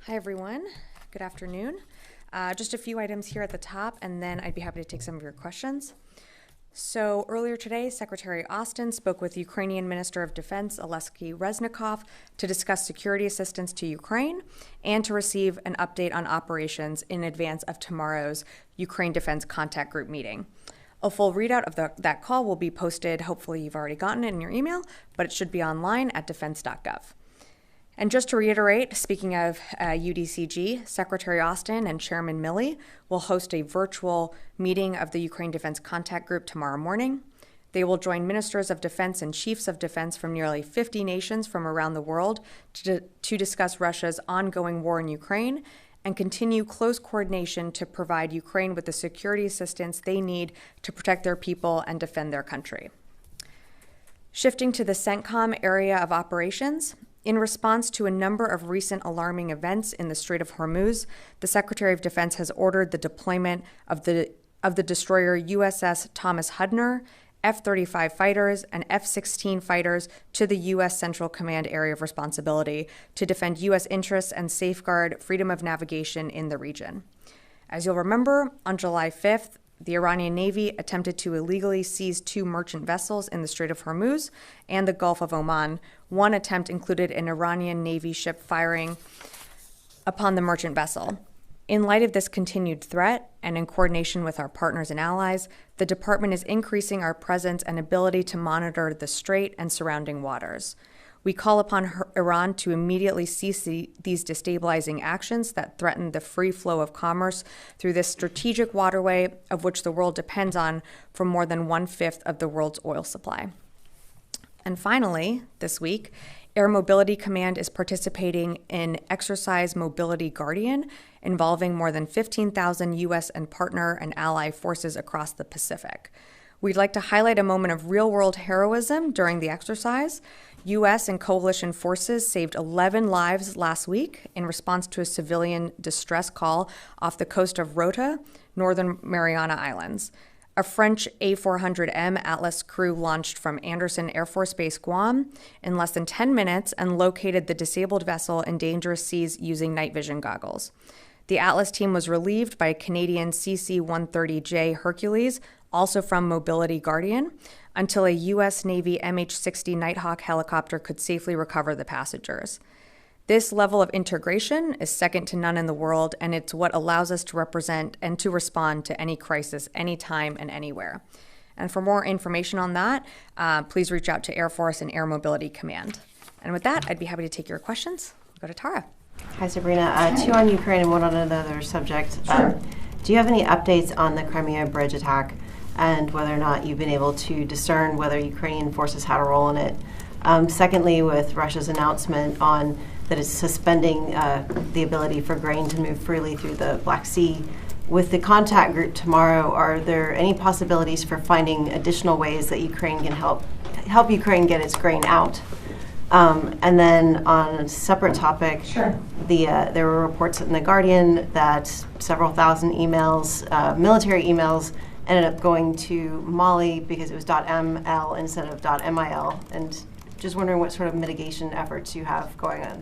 Hi, everyone. Good afternoon. Just a few items here at the top, and then I'd be happy to take some of your questions. So earlier today, Secretary Austin spoke with Ukrainian Minister of Defense Oleksiy Reznikov to discuss security assistance to Ukraine and to receive an update on operations in advance of tomorrow's Ukraine Defense Contact Group meeting. A full readout of that call will be posted. Hopefully you've already gotten it in your email, but it should be online at defense.gov. And just to reiterate, speaking of UDCG, Secretary Austin and Chairman Milley will host a virtual meeting of the Ukraine Defense Contact Group tomorrow morning. They will join ministers of defense and chiefs of defense from nearly 50 nations from around the world to discuss Russia's ongoing war in Ukraine and continue close coordination to provide Ukraine with the security assistance they need to protect their people and defend their country. Shifting to the CENTCOM area of operations, in response to a number of recent alarming events in the Strait of Hormuz, the Secretary of Defense has ordered the deployment of the destroyer USS Thomas Hudner, F-35 fighters, and F-16 fighters to the U.S. Central Command Area of Responsibility to defend U.S. interests and safeguard freedom of navigation in the region. As you'll remember, on July 5th, the Iranian Navy attempted to illegally seize 2 merchant vessels in the Strait of Hormuz and the Gulf of Oman. One attempt included an Iranian Navy ship firing upon the merchant vessel. In light of this continued threat, and in coordination with our partners and allies, the department is increasing our presence and ability to monitor the strait and surrounding waters. We call upon Iran to immediately cease these destabilizing actions that threaten the free flow of commerce through this strategic waterway of which the world depends on for more than 1/5 of the world's oil supply. And finally, this week, Air Mobility Command is participating in Exercise Mobility Guardian, involving more than 15,000 U.S. and partner and ally forces across the Pacific. We'd like to highlight a moment of real-world heroism during the exercise. U.S. and coalition forces saved 11 lives last week in response to a civilian distress call off the coast of Rota, Northern Mariana Islands. A French A400M Atlas crew launched from Andersen Air Force Base, Guam, in less than 10 minutes and located the disabled vessel in dangerous seas using night vision goggles. The Atlas team was relieved by a Canadian CC-130J Hercules, also from Mobility Guardian, until a U.S. Navy MH-60 Nighthawk helicopter could safely recover the passengers. This level of integration is second to none in the world, and it's what allows us to represent and to respond to any crisis, anytime and anywhere. And for more information on that, please reach out to Air Force and Air Mobility Command. And with that, I'd be happy to take your questions. Go to Tara. Hi, Sabrina. 2 on Ukraine and 1 on another subject. Sure. Do you have any updates on the Crimea bridge attack and whether or not you've been able to discern whether Ukrainian forces had a role in it? Secondly, with Russia's announcement on that it's suspending the ability for grain to move freely through the Black Sea, with the contact group tomorrow, are there any possibilities for finding additional ways that Ukraine can help Ukraine get its grain out? And then on a separate topic, Sure. There were reports in The Guardian that several thousand emails, military emails, ended up going to Mali because it was .ml instead of .mil, and just wondering what sort of mitigation efforts you have going on.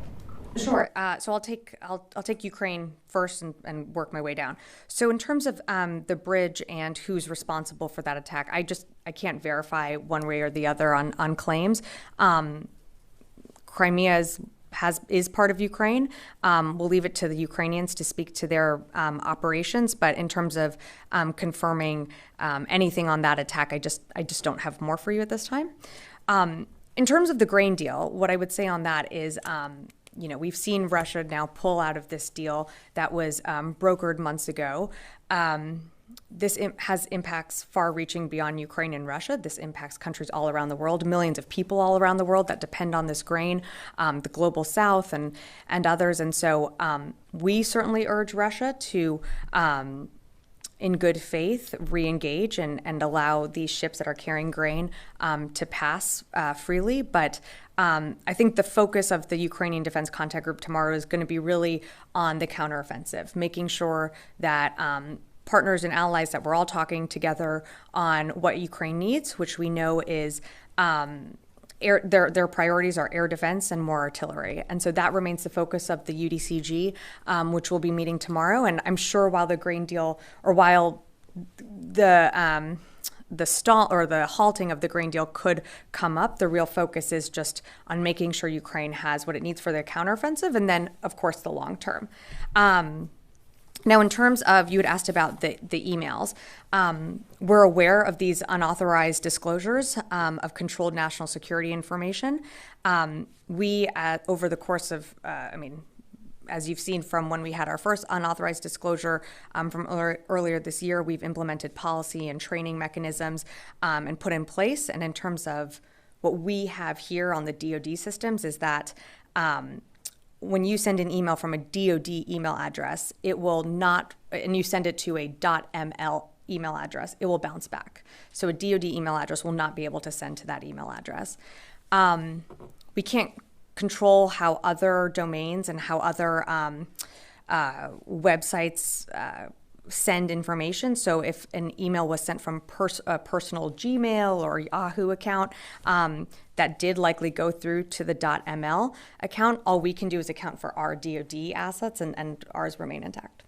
Sure. So I'll take Ukraine first and work my way down. So in terms of the bridge and who's responsible for that attack, I can't verify one way or the other on claims. Crimea is part of Ukraine. We'll leave it to the Ukrainians to speak to their operations, but in terms of confirming anything on that attack, I just don't have more for you at this time. In terms of the grain deal, what I would say on that is, we've seen Russia now pull out of this deal that was brokered months ago. This has impacts far-reaching beyond Ukraine and Russia. This impacts countries all around the world, millions of people all around the world that depend on this grain, the global south and others. And so we certainly urge Russia to, in good faith, re-engage and allow these ships that are carrying grain to pass freely. But I think the focus of the Ukrainian Defense Contact Group tomorrow is going to be really on the counteroffensive, making sure that partners and allies that we're all talking together on what Ukraine needs, which we know is their priorities are air defense and more artillery. And so that remains the focus of the UDCG, which will be meeting tomorrow. And I'm sure while the grain deal, or while the stall or the halting of the grain deal could come up, the real focus is just on making sure Ukraine has what it needs for their counteroffensive, and then, of course, the long term. Now, in terms of, you had asked about the emails, we're aware of these unauthorized disclosures of controlled national security information. We, over the course of, as you've seen from when we had our first unauthorized disclosure from earlier this year, we've implemented policy and training mechanisms and put in place. And in terms of what we have here on the DoD systems is that when you send an email from a DoD email address, it will not, and you send it to a .ml email address, it will bounce back. So a DoD email address will not be able to send to that email address. We can't control how other domains and how other websites send information. So if an email was sent from a personal Gmail or Yahoo account, that did likely go through to the .ml account. All we can do is account for our DoD assets, and ours remain intact.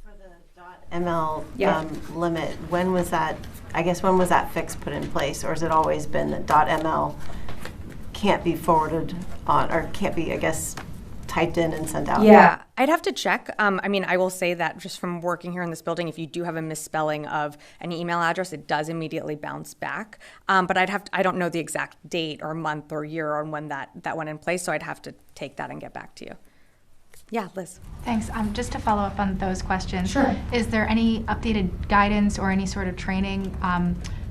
For the .ml limit, when was that fix put in place, or has it always been that .ml can't be forwarded on, or can't be, typed in and sent out? Yeah, I'd have to check. I will say that just from working here in this building, if you do have a misspelling of an email address, it does immediately bounce back. But I don't know the exact date or month or year on when that went in place, so I'd have to take that and get back to you. Yeah, Liz. Thanks. Just to follow up on those questions. Sure. Is there any updated guidance or any sort of training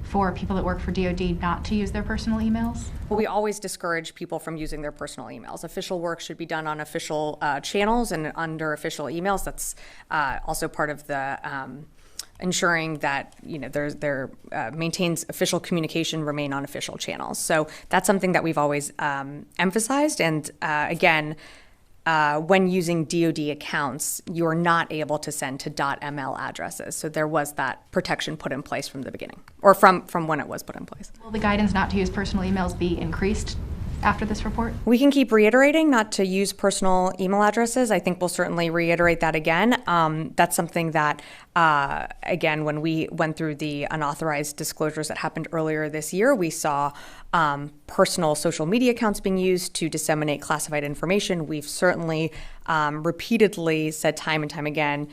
for people that work for DoD not to use their personal emails? Well, we always discourage people from using their personal emails. Official work should be done on official channels and under official emails. That's also part of the ensuring that there maintains official communication remain on official channels. So that's something that we've always emphasized. And again, when using DoD accounts, you're not able to send to .ml addresses. So there was that protection put in place from the beginning, or from when it was put in place. Will the guidance not to use personal emails be increased after this report? We can keep reiterating not to use personal email addresses. I think we'll certainly reiterate that again. That's something that, again, when we went through the unauthorized disclosures that happened earlier this year, we saw personal social media accounts being used to disseminate classified information. We've certainly repeatedly said time and time again,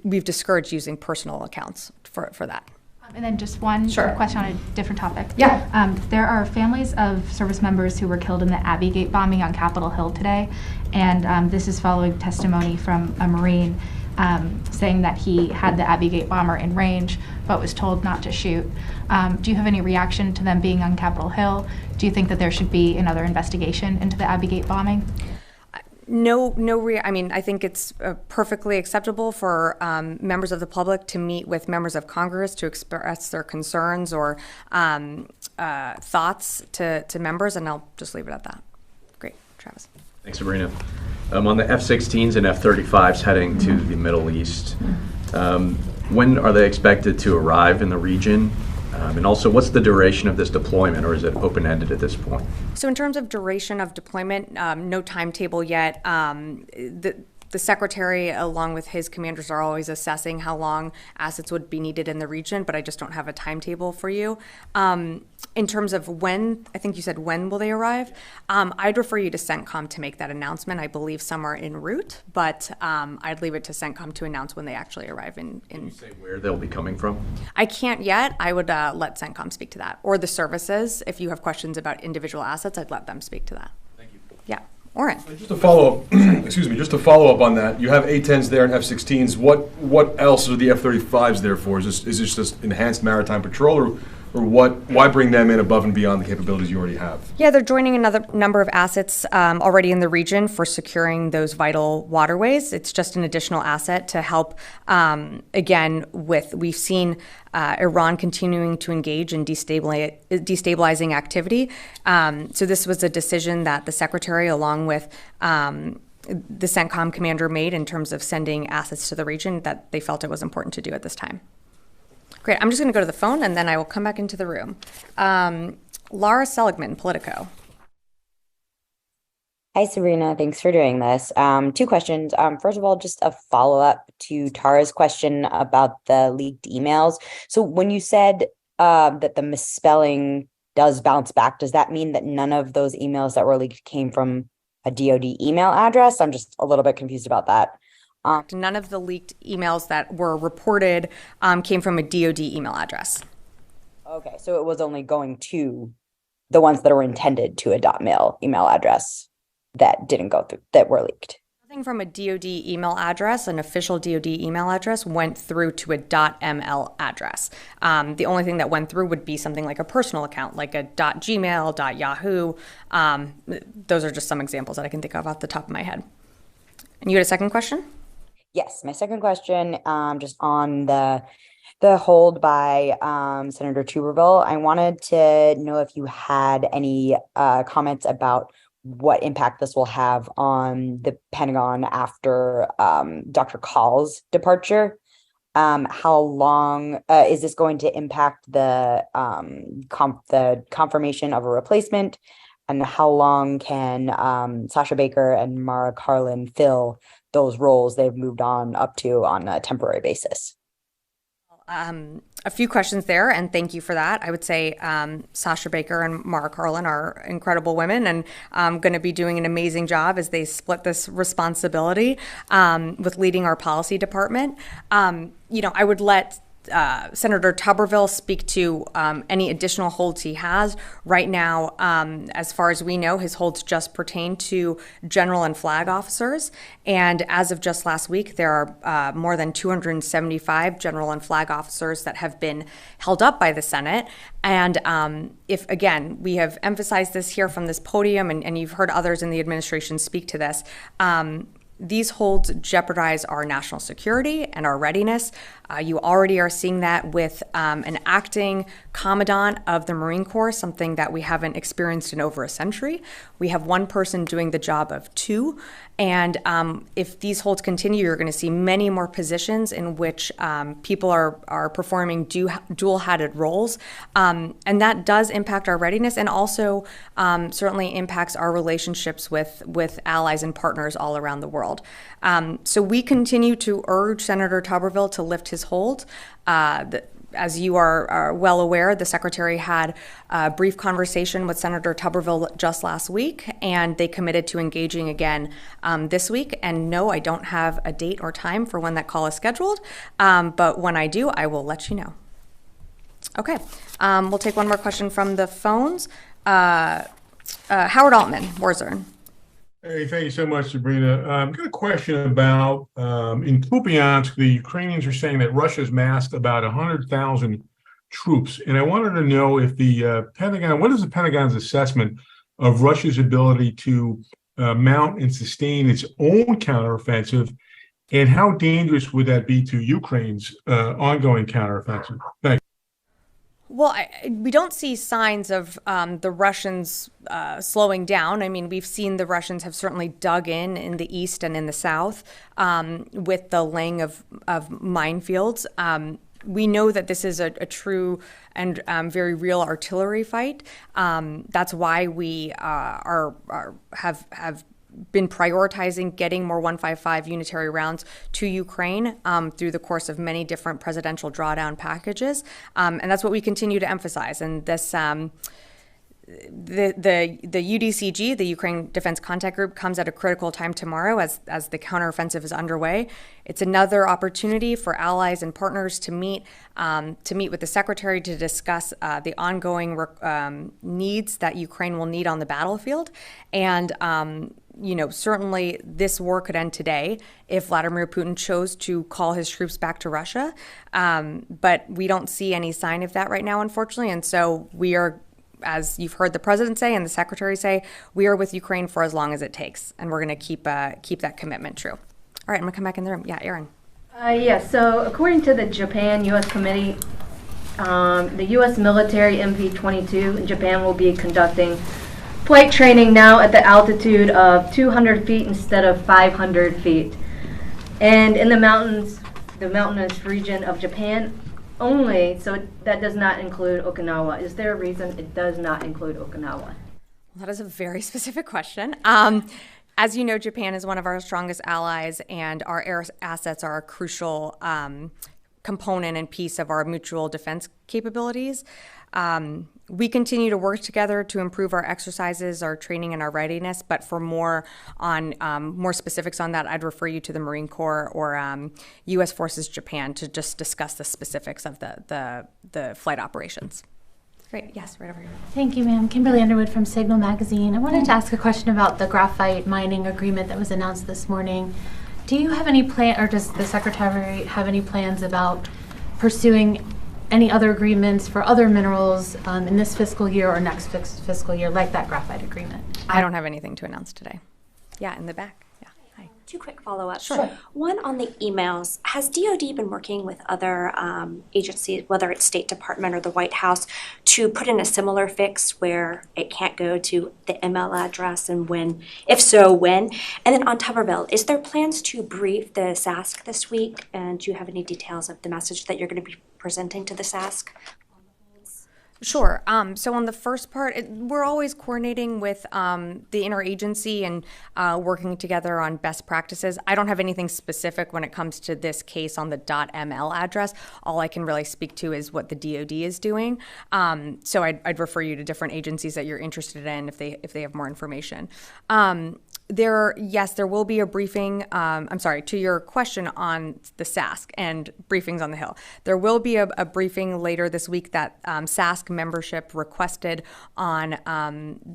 we've discouraged using personal accounts for that. And then just one question on a different topic. Yeah. There are families of service members who were killed in the Abbey Gate bombing on Capitol Hill today, and this is following testimony from a Marine saying that he had the Abbey Gate bomber in range, but was told not to shoot. Do you have any reaction to them being on Capitol Hill? Do you think that there should be another investigation into the Abbey Gate bombing? No. I think it's perfectly acceptable for members of the public to meet with members of Congress to express their concerns or thoughts to members, and I'll just leave it at that. Great, Travis. Thanks, Sabrina. On the F-16s and F-35s heading to the Middle East, when are they expected to arrive in the region? And also, what's the duration of this deployment, or is it open-ended at this point? So in terms of duration of deployment, no timetable yet. The Secretary, along with his commanders, are always assessing how long assets would be needed in the region, but I just don't have a timetable for you. In terms of when, I think you said when will they arrive? I'd refer you to CENTCOM to make that announcement. I believe some are en route, but I'd leave it to CENTCOM to announce when they actually arrive in. Can you say where they'll be coming from? I can't yet. I would let CENTCOM speak to that. Or the services. If you have questions about individual assets, I'd let them speak to that. Thank you. Yeah. Oren. Just to follow up, just to follow up on that, you have A-10s there and F-16s. What else are the F-35s there for? Is this just enhanced maritime patrol, or what? Why bring them in above and beyond the capabilities you already have? Yeah, they're joining another number of assets already in the region for securing those vital waterways. It's just an additional asset to help, we've seen Iran continuing to engage in destabilizing activity. So this was a decision that the Secretary, along with the CENTCOM commander, made in terms of sending assets to the region that they felt it was important to do at this time. Great. I'm just going to go to the phone, and then I will come back into the room. Laura Seligman, Politico. Hi, Sabrina. Thanks for doing this. Two questions. First of all, just a follow-up to Tara's question about the leaked emails. So when you said that the misspelling does bounce back, does that mean that none of those emails that were leaked came from a DoD email address? I'm just a little bit confused about that. None of the leaked emails that were reported came from a DoD email address. Okay, so it was only going to the ones that were intended to a .mil email address that didn't go through, that were leaked. Nothing from a DoD email address, an official DoD email address, went through to a .ml address. The only thing that went through would be something like a personal account, like a .gmail, .yahoo. Those are just some examples that I can think of off the top of my head. And you had a second question? Yes, my second question, just on the hold by Senator Tuberville. I wanted to know if you had any comments about what impact this will have on the Pentagon after Dr. Call's departure. How long is this going to impact the confirmation of a replacement? And how long can Sasha Baker and Mara Karlin fill those roles they've moved on up to on a temporary basis? A few questions there, and thank you for that. I would say Sasha Baker and Mara Karlin are incredible women and going to be doing an amazing job as they split this responsibility with leading our policy department. I would let Senator Tuberville speak to any additional holds he has. Right now, as far as we know, his holds just pertain to general and flag officers. And as of just last week, there are more than 275 general and flag officers that have been held up by the Senate. And if, again, we have emphasized this here from this podium, and you've heard others in the administration speak to this, these holds jeopardize our national security and our readiness. You already are seeing that with an acting commandant of the Marine Corps, something that we haven't experienced in over a century. We have one person doing the job of two. And if these holds continue, you're going to see many more positions in which people are performing dual-hatted roles. And that does impact our readiness and also certainly impacts our relationships with allies and partners all around the world. So we continue to urge Senator Tuberville to lift his hold. As you are well aware, the Secretary had a brief conversation with Senator Tuberville just last week, and they committed to engaging again this week. And no, I don't have a date or time for when that call is scheduled, but when I do, I will let you know. Okay, we'll take one more question from the phones. Howard Altman, Warzone. Hey, thank you so much, Sabrina. I've got a question about, in Kupiansk, the Ukrainians are saying that Russia's massed about 100,000 troops. And I wanted to know if the Pentagon, what is the Pentagon's assessment of Russia's ability to mount and sustain its own counteroffensive, and how dangerous would that be to Ukraine's ongoing counteroffensive? Thanks. Well, we don't see signs of the Russians slowing down. I mean, we've seen the Russians have certainly dug in the east and in the south with the laying of minefields. We know that this is a true and very real artillery fight. That's why we have been prioritizing getting more 155 unitary rounds to Ukraine through the course of many different presidential drawdown packages. And that's what we continue to emphasize. And this, the UDCG, the Ukraine Defense Contact Group, comes at a critical time tomorrow as the counteroffensive is underway. It's another opportunity for allies and partners to meet with the Secretary to discuss the ongoing needs that Ukraine will need on the battlefield. And certainly this war could end today if Vladimir Putin chose to call his troops back to Russia. But we don't see any sign of that right now, unfortunately. And so we are, as you've heard the president say and the secretary say, we are with Ukraine for as long as it takes. And we're going to keep that commitment true. All right, I'm going to come back in the room. Yeah, Aaron. Yes, so according to the Japan-U.S. committee, the U.S. military MV-22 in Japan will be conducting flight training now at the altitude of 200 feet instead of 500 feet. And in the mountainous region of Japan, only, so that does not include Okinawa. Is there a reason it does not include Okinawa? That is a very specific question. As you know, Japan is one of our strongest allies, and our air assets are a crucial component and piece of our mutual defense capabilities. We continue to work together to improve our exercises, our training, and our readiness. But for more specifics on that, I'd refer you to the Marine Corps or U.S. Forces Japan to just discuss the specifics of the flight operations. Great. Yes, right over here. Thank you, ma'am. Kimberly Underwood from Signal Magazine. I wanted to ask a question about the graphite mining agreement that was announced this morning. Do you have any plan, or does the Secretary have any plans about pursuing any other agreements for other minerals in this fiscal year or next fiscal year, like that graphite agreement? I don't have anything to announce today. Yeah, in the back. Yeah. Hi. Two quick follow-ups. Sure. One on the emails. Has DoD been working with other agencies, whether it's State Department or the White House, to put in a similar fix where it can't go to the email address, and when, if so, when? And then on Tuberville, is there plans to brief the SASC this week? And do you have any details of the message that you're going to be presenting to the SASC? Sure. So on the first part, we're always coordinating with the interagency and working together on best practices. I don't have anything specific when it comes to this case on the .ml address. All I can really speak to is what the DoD is doing. So I'd refer you to different agencies that you're interested in if they have more information. There will be a briefing, to your question on the SASC and briefings on the Hill. There will be a briefing later this week that SASC membership requested on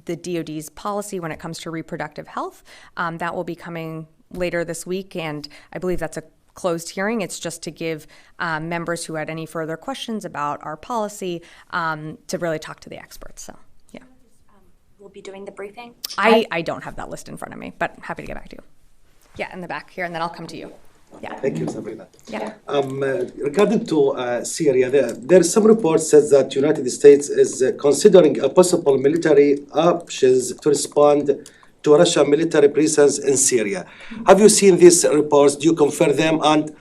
the DoD's policy when it comes to reproductive health. That will be coming later this week, and I believe that's a closed hearing. It's just to give members who had any further questions about our policy to really talk to the experts. So. Will be doing the briefing? I don't have that list in front of me, but happy to get back to you. Yeah, in the back here, and then I'll come to you. Yeah. Thank you, Sabrina. Yeah. Regarding to Syria, there is some reports says that United States is considering a possible military options to respond to Russian military presence in Syria. Have you seen these reports? Do you confirm them? And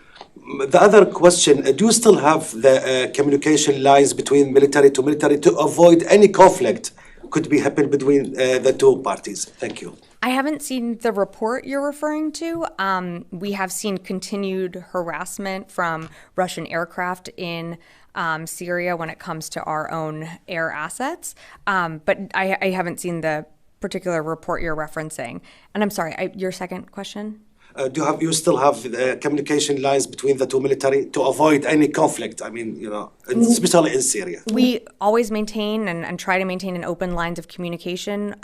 the other question, do you still have the communication lines between military to military to avoid any conflict could be happen between the two parties? Thank you. I haven't seen the report you're referring to. We have seen continued harassment from Russian aircraft in Syria when it comes to our own air assets. But I haven't seen the particular report you're referencing. And I'm sorry, your second question? Do you still have communication lines between the two military to avoid any conflict? I mean, especially in Syria. We always maintain and try to maintain an open lines of communication.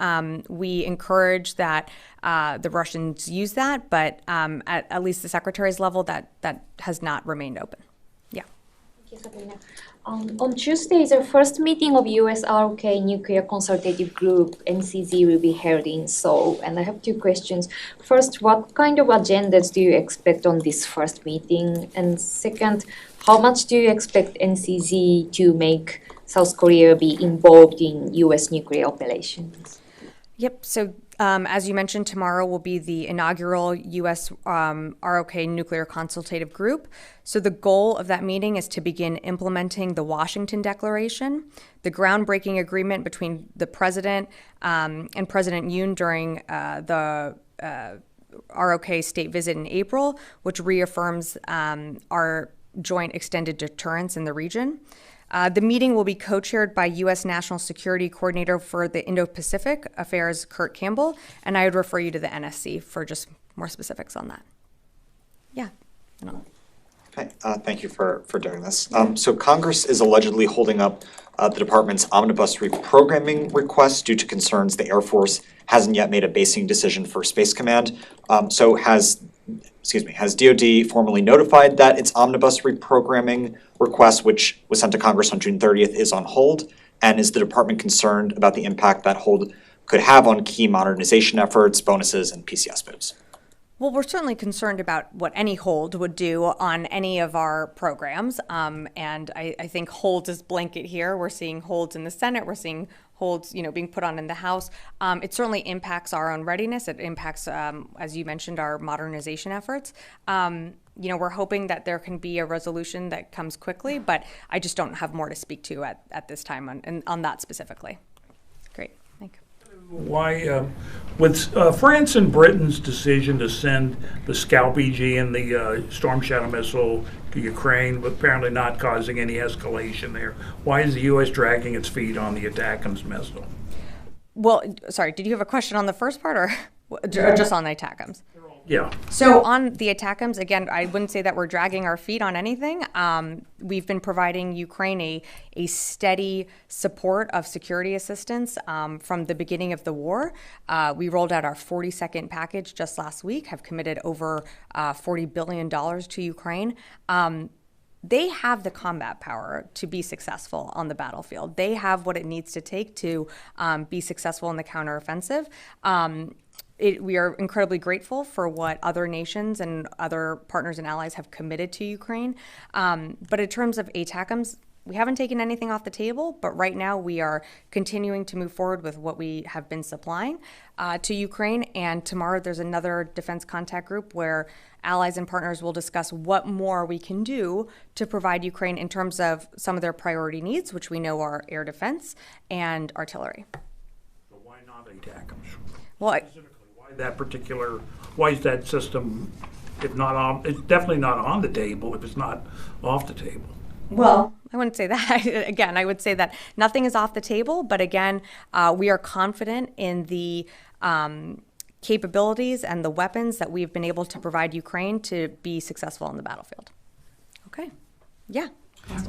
We encourage that the Russians use that, but at least the Secretary's level, that has not remained open. Yeah. Thank you, Sabrina. On Tuesday, the first meeting of U.S. ROK Nuclear Consultative Group, NCZ, will be held in Seoul. And I have two questions. First, what kind of agendas do you expect on this first meeting? And second, how much do you expect NCZ to make South Korea be involved in U.S. nuclear operations? Yep. So as you mentioned, tomorrow will be the inaugural U.S. ROK Nuclear Consultative Group. So the goal of that meeting is to begin implementing the Washington Declaration, the groundbreaking agreement between the President and President Yoon during the ROK state visit in April, which reaffirms our joint extended deterrence in the region. The meeting will be co-chaired by U.S. National Security Coordinator for the Indo-Pacific Affairs, Kurt Campbell, and I would refer you to the NSC for just more specifics on that. Yeah. Okay, thank you for doing this. So Congress is allegedly holding up the department's omnibus reprogramming request due to concerns the Air Force hasn't yet made a basing decision for Space Command. So has DoD formally notified that its omnibus reprogramming request, which was sent to Congress on June 30th, is on hold? And is the department concerned about the impact that hold could have on key modernization efforts, bonuses, and PCS moves? Well, we're certainly concerned about what any hold would do on any of our programs. And I think hold is blanket here. We're seeing holds in the Senate. We're seeing holds, being put on in the House. It certainly impacts our own readiness. It impacts, as you mentioned, our modernization efforts. We're hoping that there can be a resolution that comes quickly, but I just don't have more to speak to at this time on that specifically. Great, thank you. Why, with France and Britain's decision to send the Scalp EG and the Storm Shadow missile to Ukraine, but apparently not causing any escalation there, why is the U.S. dragging its feet on the ATACMS missile? Well, sorry, did you have a question on the first part or just on the ATACMS? Yeah. So on the ATACMS, again, I wouldn't say that we're dragging our feet on anything. We've been providing Ukraine a steady support of security assistance from the beginning of the war. We rolled out our 42nd package just last week, have committed over $40 billion to Ukraine. They have the combat power to be successful on the battlefield. They have what it needs to take to be successful in the counteroffensive. We are incredibly grateful for what other nations and other partners and allies have committed to Ukraine. But in terms of ATACMS, we haven't taken anything off the table, but right now we are continuing to move forward with what we have been supplying to Ukraine. And tomorrow there's another defense contact group where allies and partners will discuss what more we can do to provide Ukraine in terms of some of their priority needs, which we know are air defense and artillery. So why not ATACMS? Well, why is that system, if not on, it's definitely not on the table if it's not off the table? Well, I wouldn't say that. Again, I would say that nothing is off the table, but again, we are confident in the capabilities and the weapons that we've been able to provide Ukraine to be successful on the battlefield. Okay, yeah.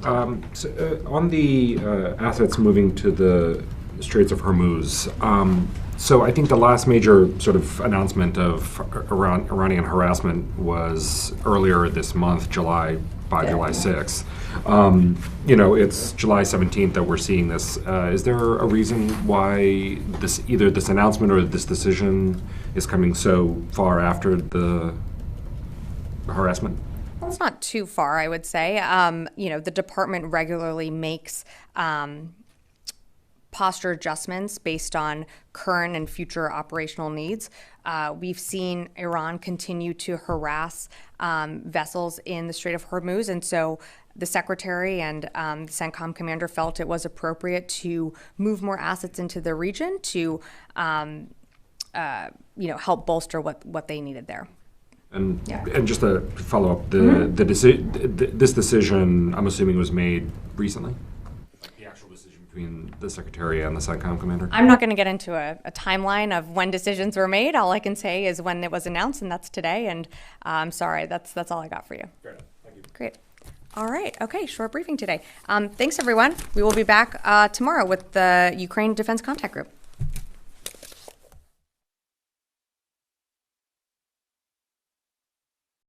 On the assets moving to the Straits of Hormuz, so I think the last major sort of announcement of Iranian harassment was earlier this month, July 6th. It's July 17th that we're seeing this. Is there a reason why either this announcement or this decision is coming so far after the harassment? Well, it's not too far, I would say. The department regularly makes posture adjustments based on current and future operational needs. We've seen Iran continue to harass vessels in the Strait of Hormuz, and so the Secretary and the CENTCOM commander felt it was appropriate to move more assets into the region to help bolster what they needed there. And just to follow up, this decision, I'm assuming, was made recently? The actual decision between the Secretary and the CENTCOM commander? I'm not going to get into a timeline of when decisions were made. All I can say is when it was announced, and that's today. And I'm sorry, that's all I got for you. Great, thank you. Great. All right. Okay, short briefing today. Thanks, everyone. We will be back tomorrow with the Ukraine Defense Contact Group.